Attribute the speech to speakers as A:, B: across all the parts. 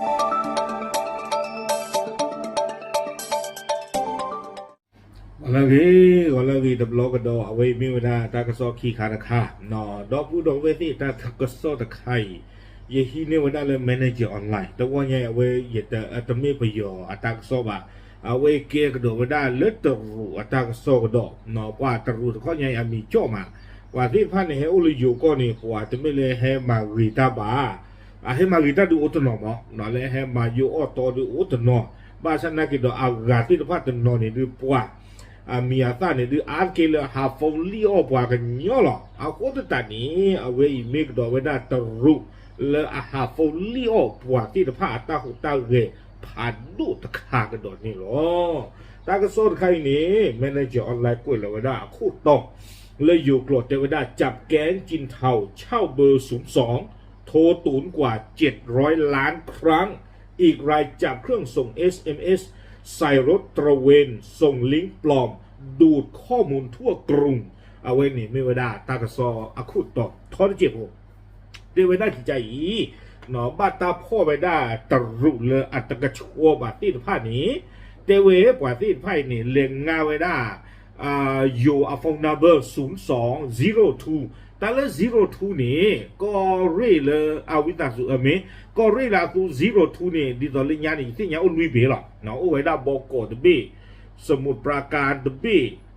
A: ก็เลยดับล้อกันดอเอาไว้ไม่ได้ตากระสอบขี้ขาดค่ะนอดอกผู้ดอกเวทีตากระสอบตะไคร้ยี่ฮีเนี่ยวันนั้นเลย manage ออนไลน์แต่ว่าเนี่ยเอาไว้ยัดแต่ไม่ประโยชน์ตากระสอบเอาไว้เกี่ยกระโดดวันนั้นเลือดตรูตากระสอบกระโดดนอว่าตรูเขาเนี่ยมีโจมาว่าที่พันเนี่ยอุลิยูก็นี่ว่าจะไม่เลยให้มาริตาบ้าให้มาริตาดูอุตโนมั้งนอเลยให้มาอยู่ออโต้ดูอุตโนบ้านฉันนักกิจอากาศที่พันนอนี่ดูปัวมีอาตาเนี่ยดูอาร์เกลฮาฟงลีอปัวกันเยอะหรอเอาคนตัวนี้เอาไว้เมกดอวันนั้นตรูเลยฮาฟงลีอปัวที่พันตาหุตาเกผ่านดูตะขากันดอนี่หรอตากระสอบใครนี่แมเนเจอร์ออนไลน์กุยเลยวันนั้นคู่ต่อเลยอยู่กรดเทวดาจับแก๊งจินเทาเช่าเบอร์02โทรตูนกว่า700ล้านครั้งอีกรายจับเครื่องส่ง SMS ใส่รถตระเวนส่งลิงก์ปลอมดูดข้อมูลทั่วกรุงเอาไว้นี่ไม่ว่าตากระซออาคุดต่อทอดเจ็บหัวเดี๋ยวไว้ได้ที่ใจหนอบาตาพ่อไปได้ตรุเลยอัตกระชัวบาตีนผ้านี้เตเวปว่าตีนผ้านี่เลียงงาไว้ได้อยู่อัฟงนัมเบอร์0202แต่ละ02นี่ก็เรียเลยเอาวิตาสุเมก็เรียละตัว02นี่ดิตอลิญานี่ที่ยังอุ่นวิเบล่ะเนาะเอาไว้ได้บอกกดเบสมุทรปราการเบ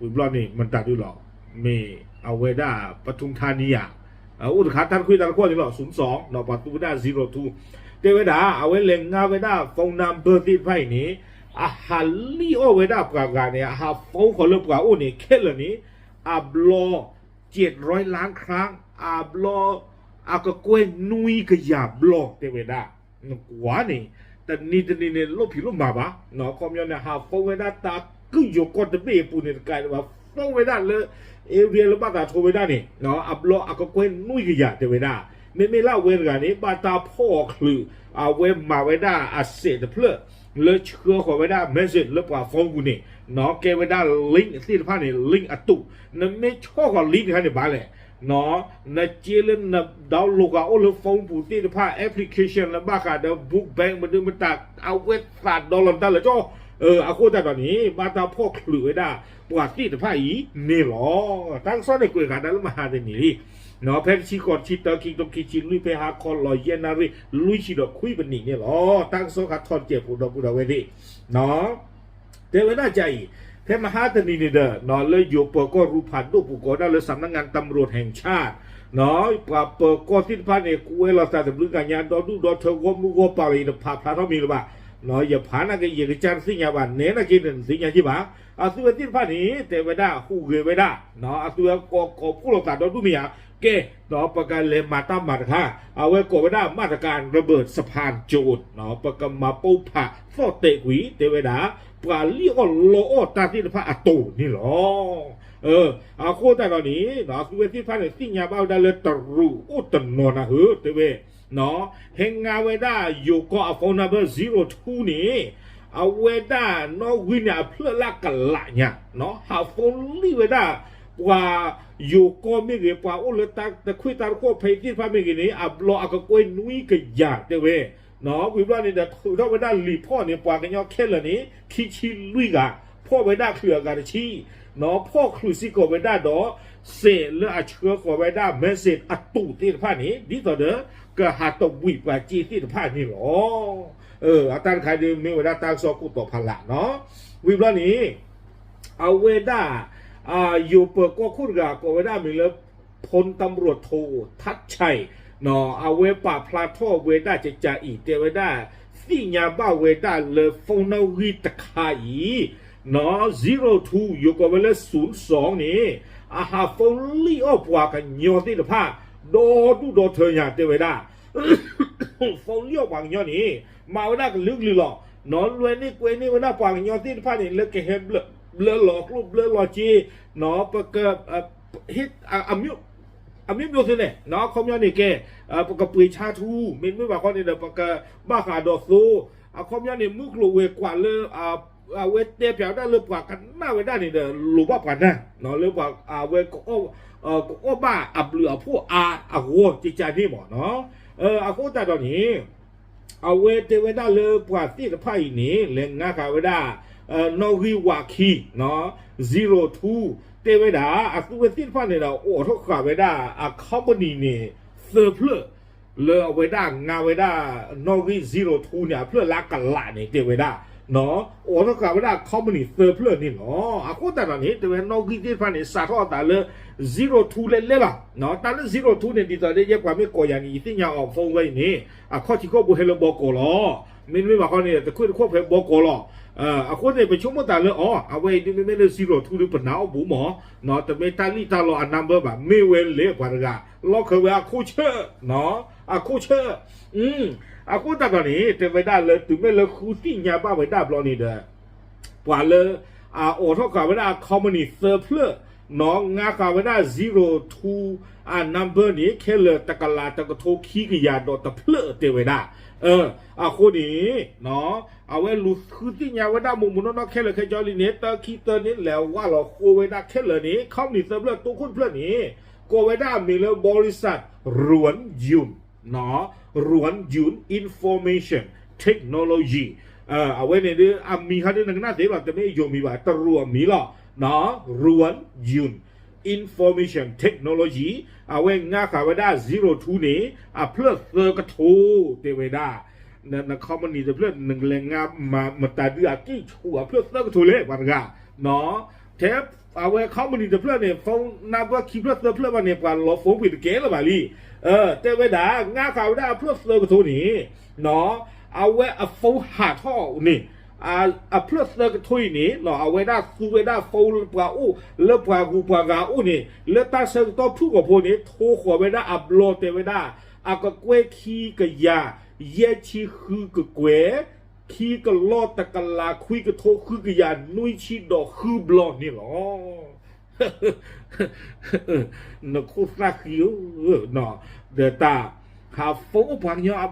A: วิบลอนี่มันตัดด้วยหรอเมเอาไว้ได้ปทุมธานีอ่ะอุตขาท่านคุยตะขั้วนี่หรอ02เนาะประตูได้02เทวดาเอาไว้เล็งงาไว้ได้ฟงนัมเบอร์ที่ไพ่นี้ฮัลลีโอเวด้าปรากาเนี่ยฮาฟงคนเลือกว่าโอ้เนี่ยเคลนี่อับลอ700ล้านครั้งอับลออากกวยนุยกยาบลอเทวดากว่านี่แต่นี่เนี่ยลบผิดลบมาปะเนาะคอมยอนเนี่ยฮาฟงเวด้าตาก็อยู่ก่อนจะเบี้ยปูเนี่ยกลายว่าฟงเวด้าเลยเอเรียลบ้าตาโทเวด้านี่เนาะอับลออากกวยนุยกยาเทวดาไม่เล่าเวรกันนี้บาตาพ่อคือเอาเวมาไว้ได้อาเสดเพลเลยเชื่อขอไว้ได้เมสเซจแล้วกว่าฟงกูนี่เนาะแกไว้ได้ลิงก์ที่ท่านนี่ลิงก์อัตุนั่นไม่ชอบกับลิงก์ท่านนี่บ้าเลยเนาะนั่นเจริญนั่นดาวน์โหลดเอาเลยฟงปูที่ท่านแอปพลิเคชันแล้วบ้ากันเดี๋ยวบุ๊กแบงก์มาดูมันตักเอาเวท$ได้เลยจ้าอาโคตรตอนนี้บาตาพ่อคลือไว้ได้ปวดที่ท่านอีนี่หรอตั้งซ้อนในกุยกันนั้นมาหาเดนี่เนาะเพชรชีกอดชีตาคิงตงคิจิลุยไปหาคอลอยเยนารีลุยชีดอกคุยเป็นนี่เนี่ยหรอตั้งโซกัดทอนเจ็บปูดปูดเวทีเนาะแต่เวลาใจเทมหาตนีนี่เด้อเนาะเลยอยู่เปิดก็รูผ่านดูปูกอได้เลยสำนักงานตำรวจแห่งชาติเนาะปเปิดก็ที่พันเอกเวลาตาตำรวจการงานดอดูดอเธอก็มุกปารีนผ่าพระเขามีหรือเปล่าเนาะอย่าผ่านอะไรอย่างจารสิ่งอย่างบ้านเน้นกินสิ่งอย่างที่บ้าตัวที่พันนี้แต่เวลาคู่เกยเวลาเนาะตัวก็ผู้หลอกตาดอดูมีอ่ะเกเนาะประกันเลยมาตั้มมาค่ะเอาไว้กดไว้ได้มาตรการระเบิดสะพานโจรเนาะประกันมาปูผ่าฟอเตกุยเทวดาปลาเลี้ยโลโอตาที่พระอัตูนี่หรอเอาโคแต่ตอนนี้เนาะคือที่พันเนี่ยสิ่งยาบ้าได้เลยตรูอุตนนนะเฮ้เทวเนาะเฮงงาไว้ได้อยู่ก็เอาโฟนนัมเบอร์02นี่เอาไว้ได้เนาะวินาเพื่อลักกันละเนี่ยเนาะหาโฟนลีไว้ได้ว่าอยู่ก็ไม่เกี่ยวกับโอ้เลยแต่คุยตาโคเพย์ที่พาไม่กี่นี้อับรออักกวยนุ้ยก็ยากเด้เว้เนาะวิบลานี่เด็กเราไปได้รีพ่อเนี่ยปากกันยอแค่ละนี้คิชิลุยกะพ่อไปได้เครือกันชี้เนาะพ่อครูซิโกไปได้ดอเสเลอเชื้อก็ไปได้เมสเซจอัตุที่พานี้ดีต่อเด้อก็หาตบวิบว่าจีที่พานี่หรออาจารย์ใครดีมีเวลาตั้งสอกุต่อพละเนาะวิบลานี้เอาเวด้าอยู่เปิดก็คุ้นกับก็ไว้ได้มีแล้วพลตำรวจโททัชชัยเนาะเอาเวป่าพลาท่อเวด้าจะจ่าอีเตไว้ได้สิ่งยาบ้าเวด้าเลยฟงนาวีตะไคร้เนาะ02อยู่กับเวลา02นี่หาฟงลีออปว่ากันยอที่ละผ้าโดดูเธออย่างเตไว้ได้ฟงลีออปว่างยอนี่มาเวด้ากันลึกหรือหรอนอนรวยนี่กวยนี่เวด้าปว่างยอที่ละผ้านี่เลิกเก็บเบลหลอกรูปเบลหลอกจีเนาะปะกะฮิตอามิโยสิเนี่ยเนาะคอมยอนนี่แกปะกะปุยชาทูมินไม่ว่าคนนี่เด้อปะกะบ้าขาดอโซคอมยอนนี่มุกลูเวกว่าเลยเวเตเปียวได้เลยกว่ากันหน้าเวได้นี่เด้อลูบ้ากันนะเนาะเลยกว่าเวก็บ้าอับเหลือผู้อาหัวจิตใจนี่หมอเนาะอากูแต่ตอนนี้ เอาเวเตเวดาเลยปวดที่ไพ่นี้เล่นงาคาเวดานอริวาคีเนาะ02เตเวดาอัศวินที่ไพ่เนี่ยเราโอ้ทุกคาเวดาอะคอมพานีเนี่ยเซอร์เพลเลยเอาเวดางาเวดานอริ02เนี่ยเพื่อลักกันละเนี่ยเตเวดาเนาะโอ้ทุกคาเวดาคอมพานีเซอร์เพลนี่เนาะอะโคตรนั้นเนี่ยเตเวนอริที่ไพ่เนี่ยสาทอตาเลย02เลยล่ะเนาะตาเลย02เนี่ยดีต่อได้เยอะกว่าไม่ก่ออย่างนี้ที่ยาออกฟงไว้นี่อะข้อที่ก็บุเฮลบอกก่อล้อไม่มาเขาเนี่ยแต่คุยข้อเพลบอกก่อล้ออะคนเนี่ยไปชมมาตาเลยอ๋อเอาไว้ดูไม่เลย02หรือปนาวบุหมอเนาะแต่ไม่ตาลีตาลออันนัมเบอร์แบบไม่เว้นเละกว่าละล็อกเขาไว้อะโคเชอร์เนาะอะโคเชอร์อะโคตากันนี่แต่ไม่ได้เลยถึงไม่เลยคู่ที่ยาบ้าไม่ได้บล็อกนี่เด้อกว่าเลยโอ้ท่ากับไม่ได้คอมมูนิสต์เซอร์เพลน้องงากับไม่ได้02นัมเบอร์นี้แค่เลยตะกลาตะกโทขี้กยาดอตะเพลเตไว้ได้คนนี้เนาะเอาไว้รู้คือที่ยาไว้ได้มุมน้องแค่เลยแค่จอลิเนตคีเตอร์นี้แล้วว่าเราโคไว้ได้แค่เลยนี้คอมมิวนิสต์เซอร์เพลตัวคุณเพลนี้โคไว้ได้มีเลยบริษัทรวนยุนเนาะรวนยุนอินฟอร์เมชันเทคโนโลยีเอาไว้ในเรื่องมีเขาด้วยหนึ่งหน้าเสียหรอกจะไม่ยอมมีว่าตรวจมีหรอเนาะรวนยุนinformation technology เอาไว้ง่าข่าวได้02นี้เพื่อเซอร์กระทูเตเวดานั่นคอมมันนี่จะเพื่อหนึ่งแรงงานมาตาเดือดกี่ชัวเพื่อเซอร์กระทูเลยวันกะเนาะเทปเอาไว้คอมมันนี่จะเพื่อเนี่ยฟงนับว่าคิดเพื่อเซอร์เพื่อวันเนี่ยกว่าเราฟงผิดเกล้หรือเปล่าลี่เตเวดาง่าข่าวได้เพื่อเซอร์กระทูนี้เนาะเอาไว้ฟงหาท่อนี่เพื่อเสกทุยนี่เราเอาไว้ได้สูไว้ได้ฟูปลาอู้เลือปลากูปลากาอู้นี่เลือตาเสกตัวผู้กับพวกนี้โทขวไว้ได้โลเตไว้ได้ก็กวยขี้กะยาเยชีคือกะกวยขี้กะโลตะกะลาคุยกะโทคือกะยานุยชีดอกคือบลอนี่หรอนักคู่สักอยู่เนาะเดตาหาฟูพังยอ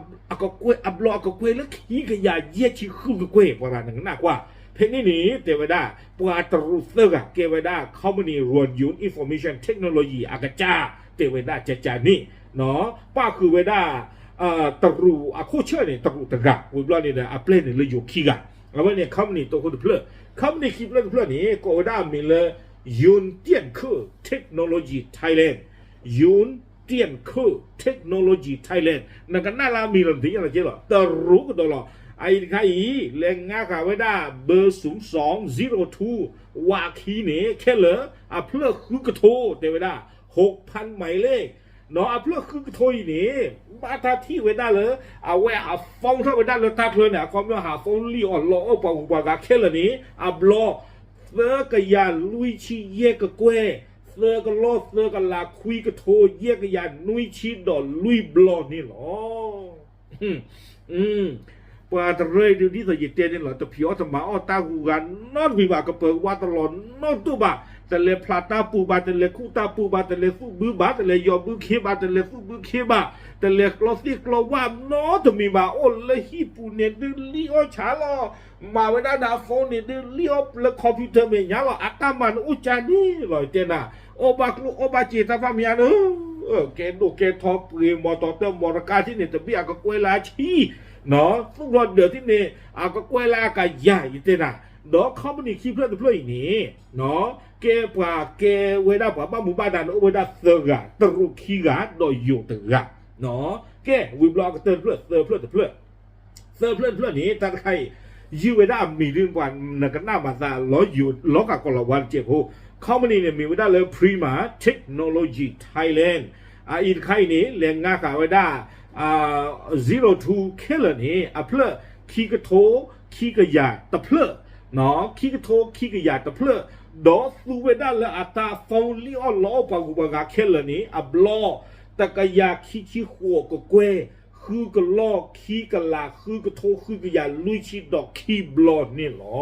A: ก็กวยบลอก็กวยแล้วขี้กะยาเยชีคือกะกวยประมาณนั้นน่ากว่าเพลงนี้เตวดาปวาตรุเซกะเกวดาคอมมูนิรวนยูนอินฟอร์เมชันเทคโนโลยีอากาจ้าเตวดาจานี่เนาะป้าคือเวดาตรูโคเชอร์เนี่ยตรูตะกะวิบลอนี่เนี่ยเปลเนี่ยเลยอยู่ขี้กะเอาไว้เนี่ยคอมมูนิตัวคนเพลคอมมูนิคิดเรื่องเพลนี้ก็เวดามีเลยยูนเตียนคือเทคโนโลยีไทยแลนด์ยูนเตียนคือเทคโนโลยีไทยแลนด์นั่นก็น่าละมีเรื่องที่อะไรเจ้าหรอตรู้ก็ตลอดไอ้ใครแรงงานข่าวไว้ได้เบอร์0202ว่าคีเนี่ยแค่เหรอเพื่อคือกระโถเตไว้ได้6,000หมายเลขเนาะเพื่อคือกระโถนี่มาทาที่ไว้ได้เลยเอาไว้หาฟองเท่าไว้ได้เลยตาเพลินเนี่ยความว่าหาฟองลีออนล้อปากปากแค่เหรอนี้บลอเสือกยาลุยชีเยกกวยเสือกล้อเสือกลาคุยกระโถเยกยานุยชีดอลุยบลอนี่หรอปาตรเลยดูที่สยิเตียนี่หรอแต่ผิวธรรมะอ้อตาหูกันนอนวิบากกระเปิดว่าตลอดนอนตู้บาแต่เลพลาตาปูบาแต่เลคู่ตาปูบาแต่เลสู้บื้อบาแต่เลยยอบื้อเคบาแต่เลสู้บื้อเคบาแต่เลกลอสิกลอว่านอจะมีบาโอ้เลยฮีปูเนี่ยดื้อลีโอชาลอมาเวลาดาโฟนเนี่ยดื้อลีโอเลคอมพิวเตอร์เมียหรออัตมันอุจานี่ลอยเจน่ะโอบากลูโอบาจีตาฟามีอันเกดูเกทอปเรียมอตอเตอร์มอรกาที่เนี่ยจะเบียก็กวยลาชีเนาะฟุตบอลเดือดที่นี่ก็กวยลากะใหญ่เต้น่ะเนาะคอมมูนิคีเพื่อนเพื่อนอย่างนี้เนาะเกป่าเกเวดาป่าบ้าหมู่บ้านดันเวดาเซอร์กะตรุคีกะโดยอยู่ตึกะเนาะเกวิบล็อกเตือนเพื่อนเซอร์เพื่อนเพื่อนนี้แต่ใครยูเวดามีเรื่องกว่านักหน้ามาซาล้ออยู่ล้อกับกอลวันเจ้าโหคอมมูนิเนี่ยมีเวดาเลยพรีมาเทคโนโลยีไทยแลนด์อีกใครนี้แรงงานกับเวดา02 killer นี่เพื่อขี้กระโถขี้กระยาตะเพื่อเนาะขี้กระโถขี้กระยาตะเพื่อดอสูเวด้าและอัตาฟองลีออนล้อปากุปากา killer นี่บลอตะกะยาขี้หัวก็เกวคือกระลอขี้กระลาคือกระโถคือกระยาลุยชีดอกขี้บลอนี่หรอ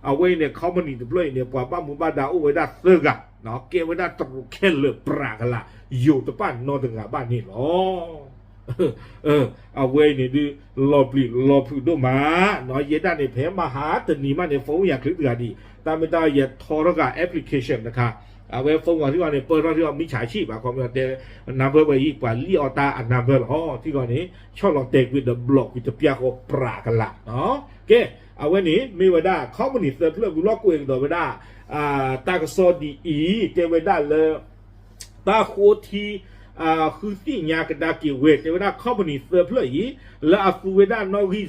A: เอาไว้เนี่ยเขามันนี่ตะเพื่อเนี่ยป่าบ้ามุบ้าดาอุเวด้าเซกะเนาะเกเวด้าตรุ killer ปรากละอยู่ตะบ้านนอนถึงบ้านนี่หรอเอาไว้เนี่ยดิรอปลีดูมาเนาะเยด้านในแผลมหาตนีมาในโฟนอยากคลิกดีแต่ไม่ได้อย่าทอร์กาแอปพลิเคชันนะคะ เอาไว้ฟงก่อนที่ก่อนเนี่ยเปิดตอนที่ก่อนมิจฉาชีพอะคอมพิวเตอร์นัมเบอร์ไปอีกกว่าลีออตาอันนัมเบอร์อ๋อที่ก่อนนี้ชอบลองเตะวิดเดอะบล็อกวิดเดอะเปียโคปรากันละเนาะโอเคเอาไว้นี้มีไว้ได้คอมมูนิสต์เพื่อบุลล็อกกูเองโดยไว้ได้ตากโซดีอีเจไว้ได้เลยตาโคทีคือสิ่งยากระดากิเวทเจไว้ได้คอมมูนิสต์เพื่ออีแล้วอาฟูไว้ได้นอรี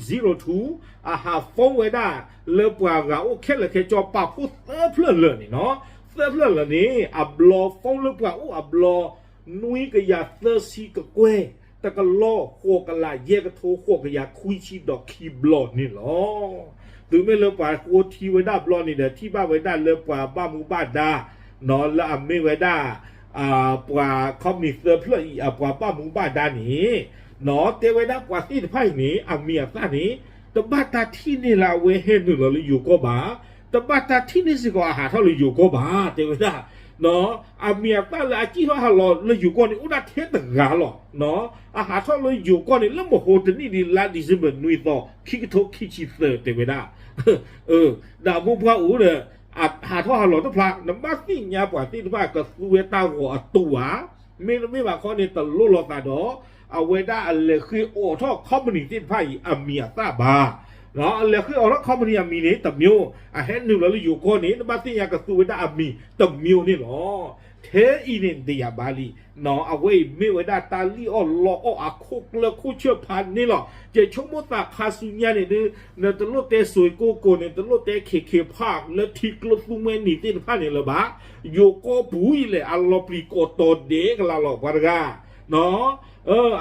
A: 02หาฟงไว้ได้เลือกว่าเราโอเคเลยแค่จอปากพูดเพื่อเลยนี่เนาะเพื่อเลยนี่อับลอฟงเลือกว่าอับลอนุยก็อยากเตอร์ซีก็เกวแต่ก็ล่อโคกันละเยก็โทโคก็อยากคุยชีดอกคีบลอดนี่หรอถึงไม่เลือกว่าโคทีไว้ได้บลอดนี่เด้อที่บ้านไว้ได้เลือกว่าบ้านมูบ้านดานอนละไม่ไว้ได้ปว่าคอมมิสเตอร์เพื่อปว่าบ้านมูบ้านดานี่เนาะเตไว้ได้ปว่าที่ไพ่นี้เมียซ่านี้แต่บ้านตาที่นี่ละเวเห็นหนึ่งเราอยู่ก็บ้าแต่บ้านตาที่นี่สิก็อาหารเท่าเราอยู่ก็บ้าเตไว้ได้เนาะเมียซ่าละจีว่าเราอยู่ก่อนนี่อุดาเทตงาหรอเนาะอาหารเท่าเราอยู่ก่อนนี่แล้วโมโหตัวนี้ดีละดิซิเบนนุยต่อคิกโตคิชิเตอร์เตไว้ได้ดาวมุพระอูเลยหาท่อหลอดทุกพระน้ำบ้าสิ่งยาปว่าที่ทุกพระก็เวตาหัวตัวไม่ว่าข้อนี้ตลอดตาดอเอาเวด้าอะไรคือโอ้ท่อคอมมูนิตี้ไพ่เมียตาบาเนาะอะไรคือเอาท่อคอมมูนิตี้มีนี่ตับมิวเห็นหนึ่งเราอยู่ข้อนี้น้ำบ้าสิ่งยาก็เวด้ามีตับมิวนี่หรอเทอีนินเดียบาลีเนาะเอาไว้ไม่เวด้าตาลีอ้อล้ออาคุกเลยคู่เชื่อพันนี่หรอเจ้าชมตาคาสุญญาเนี่ยเนี่ยตลอดเตะสวยโกโก้เนี่ยตลอดเตะเคภาคแล้วทิกลสุเมนิตินพันเนี่ยละบ้าโยโกบุยเลยอัลลอปริโกโตเด็กละหรอกว่าไงเนาะ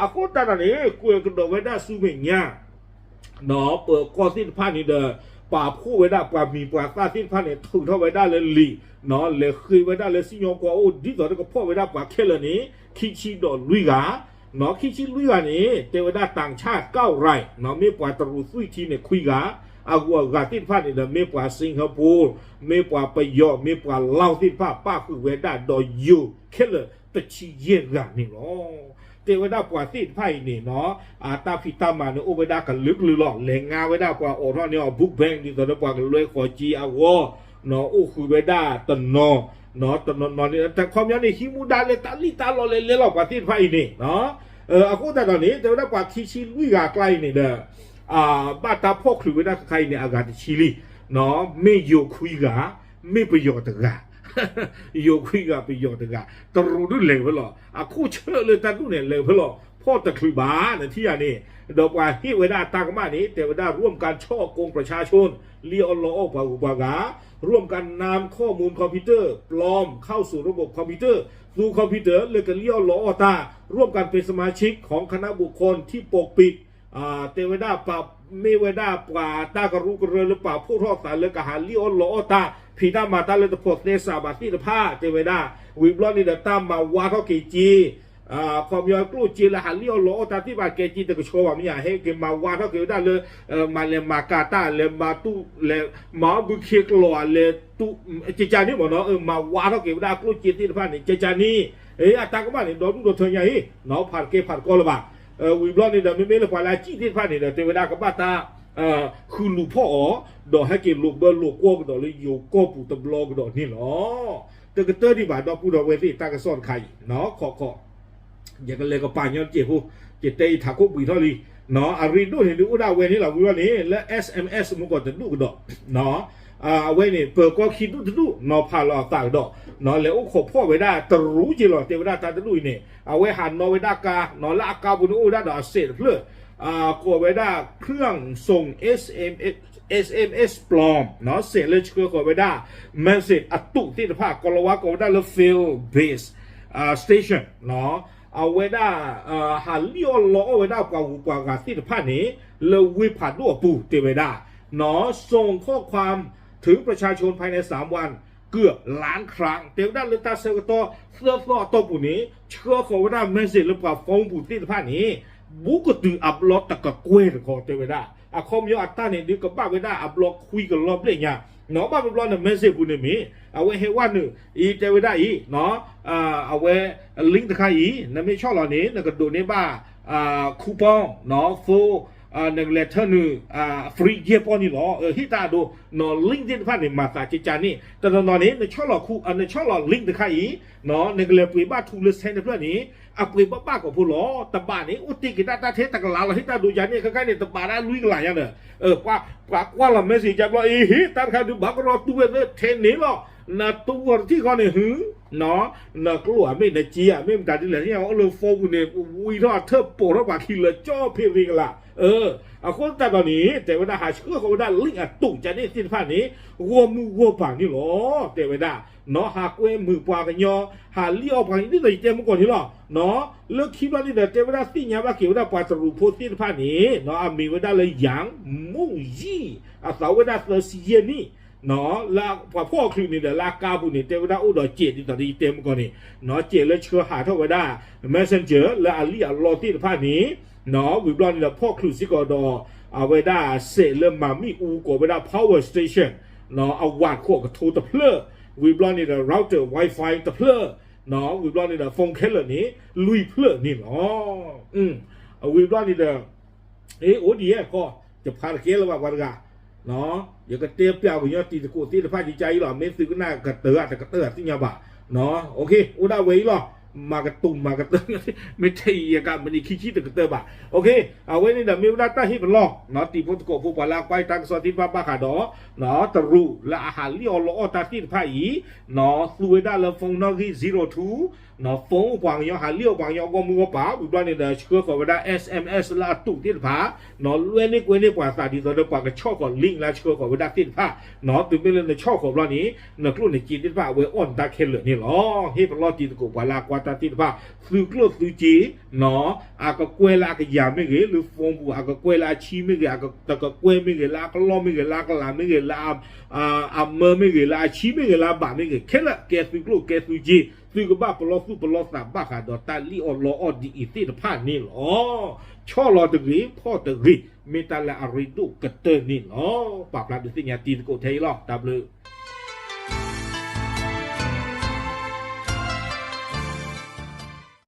A: อากูตาเนี่ยกูยังกระโดดไว้ได้สุเมญญาเนาะเปิดก้อนสิ้นพันนี่เด้อป่าคู่ไว้ได้ป่ามีป่าตาสิ้นพันเนี่ยถึงเท่าไว้ได้เลยลีเนาะเลยเคยไว้ได้เลยสิโยกว่าโอ้ดิต่อแล้วก็พ่อไว้ได้ป่าแค่เลยนี้คิชิดอลุยกาเนาะคิชิลุยกานี่เทวดาต่างชาติ9 ไร่เนาะไม่ป่าตรุสุยทีเนี่ยคุยกาอากัวกาสิ้นพันนี่เด้อไม่ป่าสิงคโปร์ไม่ป่าไปยอไม่ป่าลาวสิ้นพันป้าคือไว้ได้ดอยยูแค่เลยตะชีเย็นกันนี่เนาะเทวดาปว่าสิ้นไพ่นี่เนาะตาพิตามาเนี่ยโอเวด้ากันลึกหรือหลอกแหลงงาไว้ได้ปว่าโอ้ท่อเนี่ยบุกแบงที่ตอนนั้นปว่ากันเลยขอจีอาวอเนาะโอ้คือไว้ได้ตนนอเนาะตนนอนนี่แต่ความยันนี่ฮิมูดาเลยตาลิตาลอเลยหลอกปว่าสิ้นไพ่นี่เนาะอากูแต่ตอนนี้เทวดาปว่าคิชิลุยกาไกลนี่เด้อบ้าตาพ่อคือไว้ได้ใครเนี่ยอากาศชิลีเนาะไม่โยคุยกาไม่ประโยชน์กาโยคุยกาประโยชน์กาตรูดูเลยเพราะหรอคู่เชื่อเลยตาดูเนี่ยเลยเพราะหรอพ่อตะคลือบาในที่อันนี้ดอกว่าที่เวลาตากมานี้แต่เวลาร่วมกันช่อโกงประชาชนเลียอลอปาอุปาการ่วมกันนำข้อมูลคอมพิวเตอร์ปลอมเข้าสู่ระบบคอมพิวเตอร์สู่คอมพิวเตอร์เลยกันเลียอลอตาร่วมกันเป็นสมาชิกของคณะบุคคลที่ปกปิดเทวดาปราบไม่เวดาปราตากรุกเรือหรือป่าผู้ทอดสายเลยกหาเลียอลอตาพีนามาตาเลยตะโพสเนสาบาติตะผ้าเทวดาวิบลอนี่เดตามมาวาเท่ากี่จีความยาวกลุ่จีละหันเลี้ยวล้อตาที่บาเกจีตะกโชว่ามีอย่างให้เกมาว่าเท่าเกี่ยวได้เลยมาเลมากาตาเลมาตุเลมาบุเคกลัวเลตุเจจานี่หมดเนาะมาว่าเท่าเกี่ยวได้กลุ่จีที่ผ่านนี่เจจานี่อัตตาก็มาเนี่ยโดนโดนเทียนใหญ่เนาะผ่านเกผ่านกอลบะวิบลอนนี่เดี๋ยวไม่เลยผ่านลายจีที่ผ่านนี่เดี๋ยวเทวดากับบ้าตาคือลูกพ่อดอกให้เกลูกเบอร์ลูกโก้ดอกเลยโยโก้ปูตะบลอกดอกนี่เนาะแต่ก็เตอร์ที่บาดอกปูดอกเวทีตากระซ่อนไข่เนาะขออย่างกันเลยก็ป่านย้อนเจ็บผู้เจ็บเตยถักคุบบีเท่านี้เนาะอารีดูเห็นดูดาวเวนี่เราวิวันนี้และ SMS มันก็จะดูกันดอกเนาะเวนี่เปิดก็คิดดูเนาะพาเราต่างดอกเนาะแล้วขบพ่อไว้ได้ตรู้จีหรอเทวดาตาตะลุยเนี่ยเอาไว้หันเนาะไว้ได้กาเนาะละกาบุญอุดาดอกเสร็จเพื่อกดไว้ได้เครื่องส่ง SMS ปลอมเนาะเสร็จเลยเชื่อกดไว้ได้เมสเซจอัตุที่ภาคกลวะกดได้แล้ว field base station เนาะเอาไว้ได้หาเลี้ยวล้อไว้ได้กว่ากาที่ภาคนี้เลยวิพากษ์ด้วยปูเทวดาเนาะส่งข้อความถึงประชาชนภายใน3 วันเกือบล้านครั้งเทวดาเลยตาเซกโตเสื้อฟลอตัวปูนี้เชื่อกดไว้ได้เมสเซจหรือเปล่าฟงปูที่ภาคนี้บุกตืออัพโหลดตะกะกวยของเทวดาคอมยออัตตาเนี่ยดีกับบ้าเวดาอัพโหลดคุยกันรอบเลยเนี่ยเนาะบ้าเวดาเนี่ยเมสเซจบุญเนี่ยมีเอาไว้ให้ว่าหนึ่งอีเทวดาอีเนาะเอาไว้ลิงก์ตะไคร้อีนั่นไม่ชอบเหล่านี้นั่นก็ดูในบ้าคูปองเนาะโฟ หนึ่งเลเทอร์นึงฟรีเยียปอนี่หรอฮิตาดูนอลิงก์ที่ผ่านในมาตาจิจานี่แต่ตอนนี้ในช่อหลอกคู่ในช่อหลอกลิงก์ตะไคร้เนาะในเลปุยบ้าทูเลสเซนเพื่อนนี้ปุยบ้ากับผู้หล่อตะบ้านนี้อุติกิตาตาเทตะกลาเราฮิตาดูยานี่ใกล้ๆเนี่ยตะบ้านนั้นลุยกันหลายอย่างเนี่ยว่าเราไม่สิจะว่าฮิตาใครดูบักรอตัวเนี่ยเทนนี้หรอนาตัวที่เขาเนี่ยหื้อเนาะนากลัวไม่ในจีไม่มันการที่เหลือเนี่ยเอาเลยโฟกุเนี่ยวิ่งทอดเทิบโปรกว่าขี้เลยจ่อเพียงกันละคนแต่ตอนนี้แต่เวลาหาเชื่อเขาได้ลิงตุ่งจะนี่สิ้นผ่านนี้วัวมือวัวปังนี่หรอแต่เวลาเนาะหากเว้มือปากกันยอหาเลี้ยวปังนี่เลยเต็มก่อนที่หรอเนาะเลิกคิดว่านี่แต่เวลาสิ้นยาบ้าเกี่ยวกับปลาสรุปพูดสิ้นผ่านนี้เนาะมีเวลาเลยยังมุ่งยี่สาวเวลาเสือเสียนี่เนาะลาพ่อคลิปนี่เดี๋ยวลากาบุนี่แต่เวลาอุดรเจ็ดนี่ตอนนี้เต็มก่อนนี่เนาะเจ็ดแล้วเชื่อหาเท่าเวลา messenger และอาลีรอที่ผ่านนี้เนาะวิบลอนนี่พ่อคลิปสิกอดเอาเวลาเสร็จเริ่มมามีอูกเวลา power station เนาะเอาวาดขวกับโทรตะเพลอวิบลอนนี่ router wifi ตะเพลอเนาะวิบลอนนี่ฟงเคลเลอร์นี้ลุยเพลอนี่เนาะวิบลอนนี่โอ้ดีก็จะพาเกลว่าวันกะเนาะอย่าก็เตี้ยเปียวอย่างตีตะกูตีตะพาดีใจหรอเมซื้อก็น่ากระเตอแต่กระเตอที่ยาบะเนาะโอเคอุดาเวหรอมากระตุ่มมากระเตอไม่ใช่ยากามันนี่ขี้ตะกระเตอบ่ะโอเคเอาไว้นี่เดี๋ยวมีเวลาตั้งให้เป็นลอกเนาะตีพุทธโกผู้ปลาไปตั้งสติบ้าขาดอเนาะตรูและอาหารเลี้ยวล้อตาที่พายีเนาะสุเวดาเลฟงนอกี02เนาะฟงวางยอหาเลี้ยววางยอก็มือป่าวิบลานนี่เดี๋ยวเชื่อขอเวลา SMS ละตุ่ที่พาเนาะเว้นนี่เว้นนี่กว่าสาดีตอนเดียวกว่าก็ชอบก่อนลิงก์แล้วเชื่อขอเวลาที่พาเนาะตื่นไปเลยในชอบของเรานี้เนาะกลุ่มในจีนที่พาเวอ่อนตาเคลนี่หรอให้เป็นรอจีนกูปลากว่าตาที่พาซื้อกลุ่มซื้อจีเนาะก็กล้วยละก็ยาไม่เกี่ยหรือฟงบัวก็กล้วยละชีไม่เกี่ยก็ตะก็กล้วยไม่เกี่ยละก็ล้อไม่เกี่ยละก็ลาไม่เกี่ยละเมื่อไม่เกี่ยละชีไม่เกี่ยละบาไม่เกี่ยแค่ละแกซื้อกลุ่มแกซื้อจีซื้อก็บ้าปลอสู้ปลอสามบ้าขาดตาลีออลอดีอีที่ตะผ่านนี่หรอช่อรอตะกี้พ่อตะกี้เมตาละอาริดุกระเตอร์นี่หรอปากปลาดุสิญญาตีนโกเทยหรอตามเลย